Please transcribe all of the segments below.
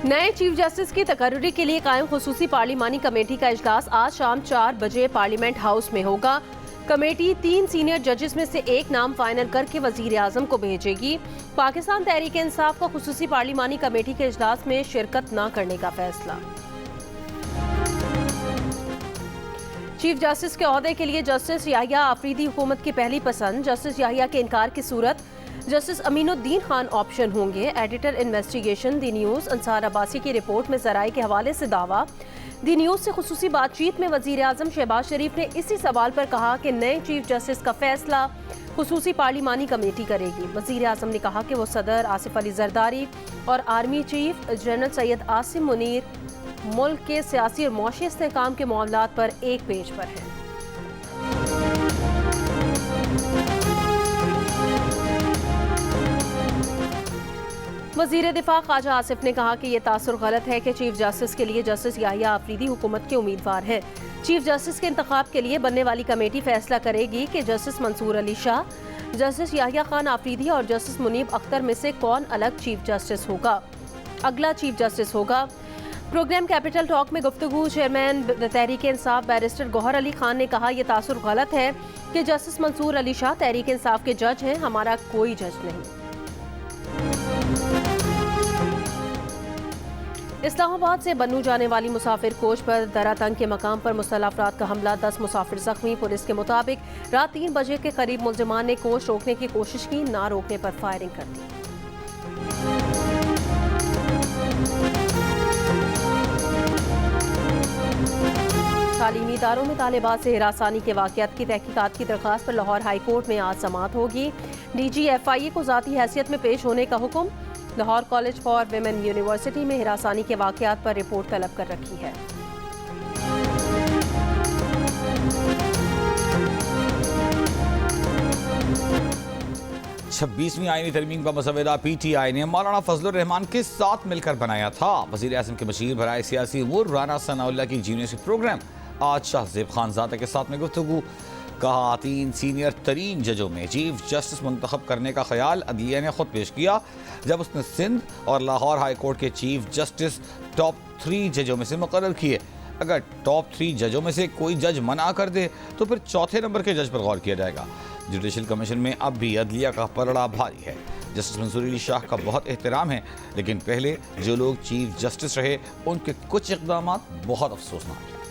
नए chief justice की तकर्री के लिए कायम खुसूसी पार्लिमानी कमेटी का इजलास आज शाम 4 बजे पार्लियामेंट हाउस में होगा। कमेटी 3 सीनियर जजेस में से एक नाम फाइनल करके वजीर आजम को भेजेगी। पाकिस्तान तहरीक इंसाफ का खुसूसी पार्लिमानी कमेटी के इजलास में शिरकत न करने का फैसला। चीफ जस्टिस के ओहदे के लिए जस्टिस याहिया आफरीदी हुकूमत की पहली पसंद। जस्टिस याहिया के इनकार की सूरत जस्टिस अमीनुद्दीन खान ऑप्शन होंगे। एडिटर इन्वेस्टिगेशन दी न्यूज़ अंसार अब्बासी की रिपोर्ट में जराए के हवाले से दावा। दी न्यूज़ से खुसूसी बातचीत में वजीर आजम शहबाज शरीफ ने इसी सवाल पर कहा कि नए चीफ जस्टिस का फैसला खुसूसी पार्लिमानी कमेटी करेगी। वजीर आजम ने कहा कि वो सदर आसिफ अली जरदारी और army chief general Syed Asim Munir मुल्क के सियासी और मौशी इस्तेहकाम के मामलात पर एक पेज पर हैं। वजीर दिफा ख्वाजा आसिफ ने कहा कि यह तासुर गलत है कि चीफ जस्टिस के लिए जस्टिस याहिया आफरीदी हुकूमत के उम्मीदवार हैं। चीफ जस्टिस के इंतखाब के लिए बनने वाली कमेटी फैसला करेगी कि जस्टिस मंसूर अली शाह, जस्टिस याहिया खान आफरीदी और जस्टिस मुनीब अख्तर में से कौन अलग चीफ जस्टिस होगा, अगला चीफ जस्टिस होगा। प्रोग्राम कैपिटल टॉक में गुफ्तगू चेयरमैन तहरीक इंसाफ बैरिस्टर गौहर अली खान ने कहा यह तासुर गलत है कि जस्टिस मंसूर अली शाह तहरीक इंसाफ के जज हैं, हमारा कोई जज नहीं। इस्लामाबाद से बन्नू जाने वाली मुसाफिर कोच पर दरातंग के मकाम पर मुस्तलह अफराद का हमला, 10 मुसाफिर जख्मी। पुलिस के मुताबिक रात 3 बजे के करीब मुलजिमान ने कोच रोकने की कोशिश की, ना रोकने पर फायरिंग कर दी। तालीमी इदारों में तालिबात से हिरासानी के वाक़यात की तहकीकात की दरख्वास्त पर लाहौर हाई कोर्ट में आज समाअत होगी। DGFIA को ज़ाती हैसियत में पेश होने का हुक्म। Lahore college for women university में हिरासानी के वाक़यात पर रिपोर्ट तलब कर रखी है। छब्बीसवीं आईनी तरमीम का मसवदा PTI ने मौलाना फजलुर रहमान के साथ मिलकर बनाया था। वज़ीर आज़म के मशीर बराए सियासी उमूर राना सनाउल्लाह की यूनिवर्सिटी प्रोग्राम आज शाहज़ेब खानज़ादा के साथ में गुफ्तगू। कहा 3 सीनियर तरीन जजों में चीफ जस्टिस मुंतखब करने का ख्याल अदलिया ने खुद पेश किया जब उसने सिंध और लाहौर हाई कोर्ट के चीफ जस्टिस टॉप 3 जजों में से मुकर्रर किए। अगर टॉप 3 जजों में से कोई जज मना कर दे तो फिर चौथे नंबर के जज पर गौर किया जाएगा। जुडिशल कमीशन में अब भी अदलिया का पलड़ा भारी है। जस्टिस मंसूर अली शाह का बहुत एहतराम है, लेकिन पहले जो लोग चीफ जस्टिस रहे उनके कुछ इक़दाम बहुत अफसोसनाक हैं।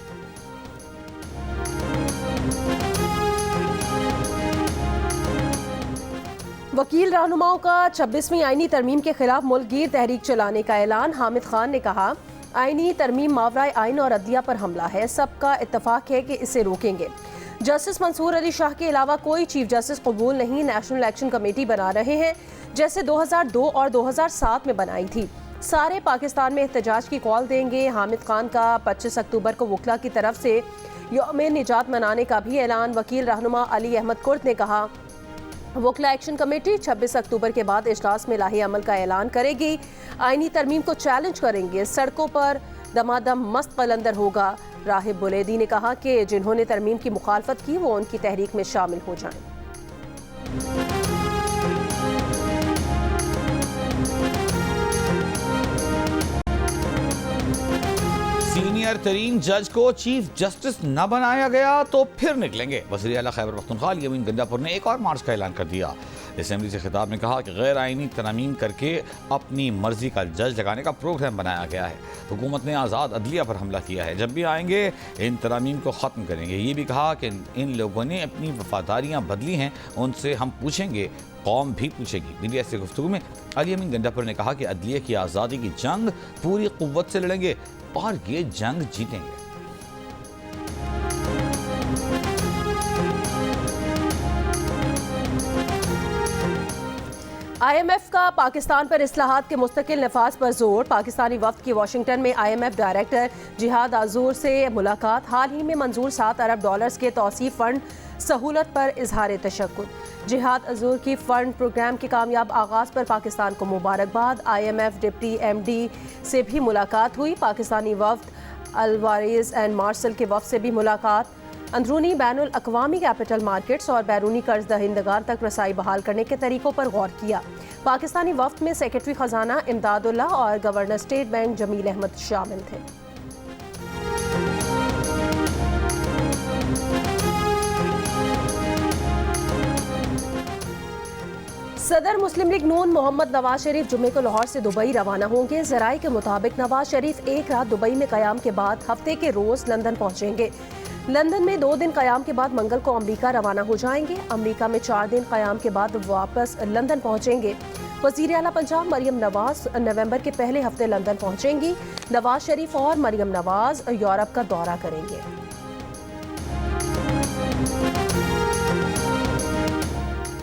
वकील रहनुमाओं का 26वीं आईनी तरमीम के खिलाफ मुल्कगीर तहरीक चलाने का ऐलान। हामिद खान ने कहा आईनी तरमीम मावराए आइन और अदलिया पर हमला है, सबका इत्तफाक है कि इसे रोकेंगे। जस्टिस मंसूर अली शाह के अलावा कोई चीफ जस्टिस कबूल नहीं। नेशनल इलेक्शन कमेटी बना रहे हैं जैसे 2002 और 2007 में बनाई थी। सारे पाकिस्तान में एहतजाज की कॉल देंगे। हामिद खान का 25 अक्टूबर को वकला की तरफ से यौम निजात मनाने का भी ऐलान। वकील रहनुमा अली अहमद कुर्द ने कहा वकला एक्शन कमेटी 26 अक्टूबर के बाद इजलास में लाहे अमल का ऐलान करेगी। आईनी तरमीम को चैलेंज करेंगे। सड़कों पर दमादम मस्त कलंदर होगा। राहिब बुलेदी ने कहा कि जिन्होंने तरमीम की मुखालफत की वो उनकी तहरीक में शामिल हो जाएं। सीनियर तरीन जज को चीफ जस्टिस न बनाया गया तो फिर निकलेंगे। वज़ीर आला खैबर पख्तूनख्वा अली अमीन गंडापुर ने एक और मार्च का ऐलान कर दिया। असेंबली से खिताब में कहा कि गैर आईनी तरमीम करके अपनी मर्जी का जज लगाने का प्रोग्राम बनाया गया है। हुकूमत ने आज़ाद अदलिया पर हमला किया है। जब भी आएंगे इन तरमीम को ख़त्म करेंगे। ये भी कहा कि इन लोगों ने अपनी वफादारियाँ बदली हैं, उनसे हम पूछेंगे, कौम भी पूछेगी। मीडिया से गुफ्तगू में अली अमीन गंडापुर ने कहा कि अदलिया की आज़ादी की जंग पूरी क़ुव्वत से लड़ेंगे और ये जंग जीतेंगे। IMF का पाकिस्तान पर इस्लाहात के मुस्तकिल नफाज पर जोर। पाकिस्तानी वफ्द की वाशिंगटन में IMF डायरेक्टर जिहाद आजूर से मुलाकात। हाल ही में मंजूर $7 अरब के तौसीफ़ फ़ंड सहूलत पर इजहार तशक्कुर। जिहाद आजूर की फ़ंड प्रोग्राम के कामयाब आगाज़ पर पाकिस्तान को मुबारकबाद। IMF डिप्टी MD से भी मुलाकात हुई। पाकिस्तानी वफ्द अलवारिस एंड मार्शल के वफ्द से भी मुलाकात। अंदरूनी बैनुल अक़वामी कैपिटल मार्केट्स और बैरूनी कर्ज दहिंदगार तक रसाई बहाल करने के तरीकों पर गौर किया। पाकिस्तानी वफ्द में सेक्रेटरी खजाना इमदादुल्ला और governor state bank Jameel Ahmed शामिल थे। सदर मुस्लिम लीग नून मोहम्मद नवाज शरीफ जुमे को लाहौर से दुबई रवाना होंगे। ज़राए के मुताबिक नवाज शरीफ एक रात दुबई में क़याम के बाद हफ्ते के रोज लंदन पहुंचेंगे। लंदन में 2 दिन क़याम के बाद मंगल को अमरीका रवाना हो जाएंगे। अमरीका में 4 दिन क़याम के बाद वापस लंदन पहुंचेंगे। वज़ीर आला पंजाब मरियम नवाज नवंबर के पहले हफ्ते लंदन पहुंचेंगी। नवाज शरीफ और मरियम नवाज यूरोप का दौरा करेंगे।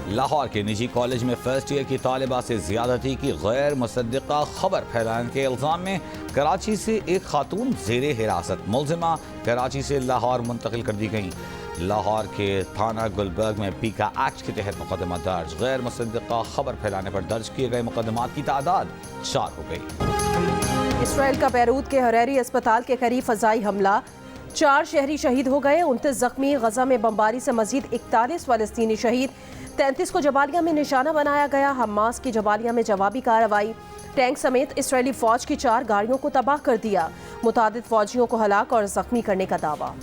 लाहौर के निजी कॉलेज में फर्स्ट ईयर की तालिबा से ज्यादती की गैर मुसद्दिका खबर फैलाने के इल्जाम में कराची से एक खातून ज़ेरे हिरासत। मुलजिमा कराची से लाहौर मुंतकिल कर दी गई। लाहौर के थाना गुलबर्ग में पीका एक्ट के तहत मुकदमा दर्ज। गैर मुसद्दिका खबर फैलाने पर दर्ज किए गए मुकदमात की तादाद 4 हो गई। इसराइल का बैरूत के हरेरी अस्पताल के करीब फजाई हमला, 4 शहरी शहीद हो गए, 29 जख्मी। गजा में बमबारी से मजीद 41 फलस्तीनी शहीद। 33 को जबालिया में निशाना बनाया गया। हमास की जबालिया में जवाबी कार्रवाई। टैंक समेत इसराइली फौज की 4 गाड़ियों को तबाह कर दिया। मुतादिद फौजियों को हलाक और जख्मी करने का दावा।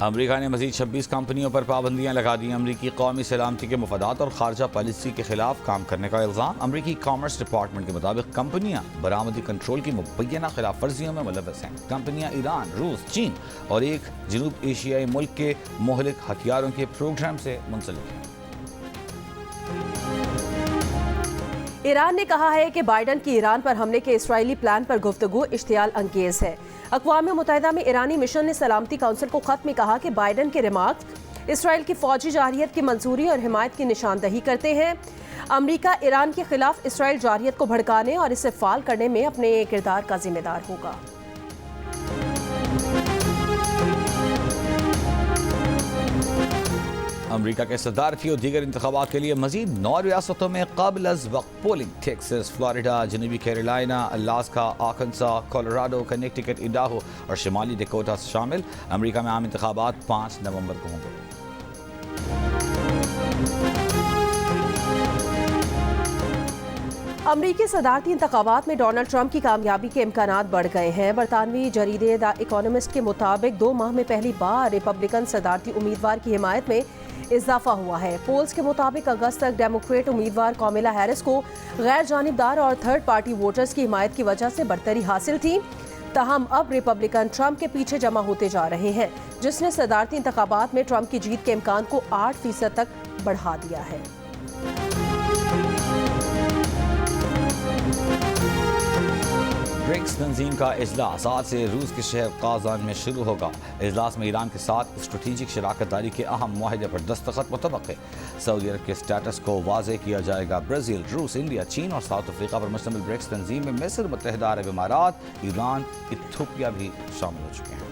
अमरीका ने मजीद 26 कंपनियों पर पाबंदियां लगा दी। अमरीकी कौमी सलामती के मफादात और खारजा पॉलिसी के खिलाफ काम करने का इल्ज़ाम। अमरीकी कॉमर्स डिपार्टमेंट के मुताबिक कंपनियां बरामदी कंट्रोल की मुबैना खिलाफ वर्जियों में मुलव्वस हैं। कंपनियां ईरान, रूस, चीन और एक जनूब एशियाई मुल्क के मोहलिक हथियारों के प्रोग्राम से मुंसलिक हैं। ईरान ने कहा है कि बाइडन की ईरान पर हमले के इसराइली प्लान पर गुफ्तगू इश्तियाल अंगेज है। अक़वाम मुत्तहिदा में ईरानी मिशन ने सलामती काउंसिल को खत में कहा कि बाइडन के रिमार्क इसराइल की फौजी जारियत की मंजूरी और हिमायत की निशानदही करते हैं। अमरीका ईरान के खिलाफ इसराइल जारियत को भड़काने और इसे फाल करने में अपने किरदार का जिम्मेदार होगा। अमरीका के सदारती और दीगर इंतखाबात के लिए मजीद 9 रियासतों में क़ब्ल अज़ वक्त पोलिंग। टेक्सास, फ्लोरिडा, जनूबी Carolina, Alaska, Arkansas, Colorado, Connecticut, Idaho और शिमाली डकोटा शामिल। अमरीका में आम इंतखाबात 5 नवंबर को होंगे। अमरीकी सदारती इंतखाबात में डोनाल्ड ट्रंप की कामयाबी के इम्कानात बढ़ गए हैं। बरतानवी जरीदे द इकोनॉमिस्ट के मुताबिक 2 माह में पहली बार रिपब्लिकन सदारती उम्मीदवार की हिमायत में इजाफा हुआ है। पोल्स के मुताबिक अगस्त तक डेमोक्रेट उम्मीदवार कामिला हैरिस को गैर जानिबदार और थर्ड पार्टी वोटर्स की हिमायत की वजह से बढ़तरी हासिल थी। ताहम अब रिपब्लिकन ट्रंप के पीछे जमा होते जा रहे हैं, जिसने सदारती इंतखाबात में ट्रंप की जीत के इम्कान को 8% तक बढ़ा दिया है। ब्रिक्स तंजीम का इजलास आज से रूस के शहर काजान में शुरू होगा। इजलास में ईरान के साथ स्ट्रेटेजिक शराकत दारी के अहम मुआहदे पर दस्तखत मुतवक्के। सऊदी अरब के स्टेटस को वाज़ेह किया जाएगा। ब्राज़ील, रूस, इंडिया, चीन और साउथ अफ्रीका पर मुश्तमिल ब्रिक्स तंजीम में मिस्र, मुत्तहिदा अरब इमारात, ईरान, इथियोपिया भी शामिल हो चुके हैं।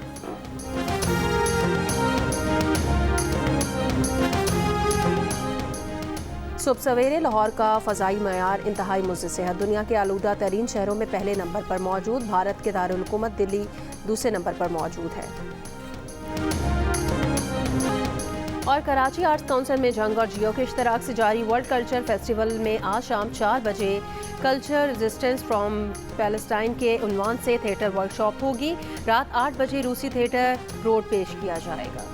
सुबह सवेरे लाहौर का फ़ज़ाई मयार इंतहाई मुज़्ज़ सेहत। दुनिया के आलूदा तरीन शहरों में पहले नंबर पर मौजूद। भारत के दारुल हुकूमत दिल्ली दूसरे नंबर पर मौजूद है। और कराची आर्ट्स काउंसिल में जंग और जियो के इश्तराक से जारी वर्ल्ड कल्चर फेस्टिवल में आज शाम 4 बजे कल्चर रेजिस्टेंस फ्रॉम पैलेस्टाइन के उन्वान से थिएटर वर्कशॉप होगी। रात 8 बजे रूसी थिएटर रोड पेश किया जाएगा।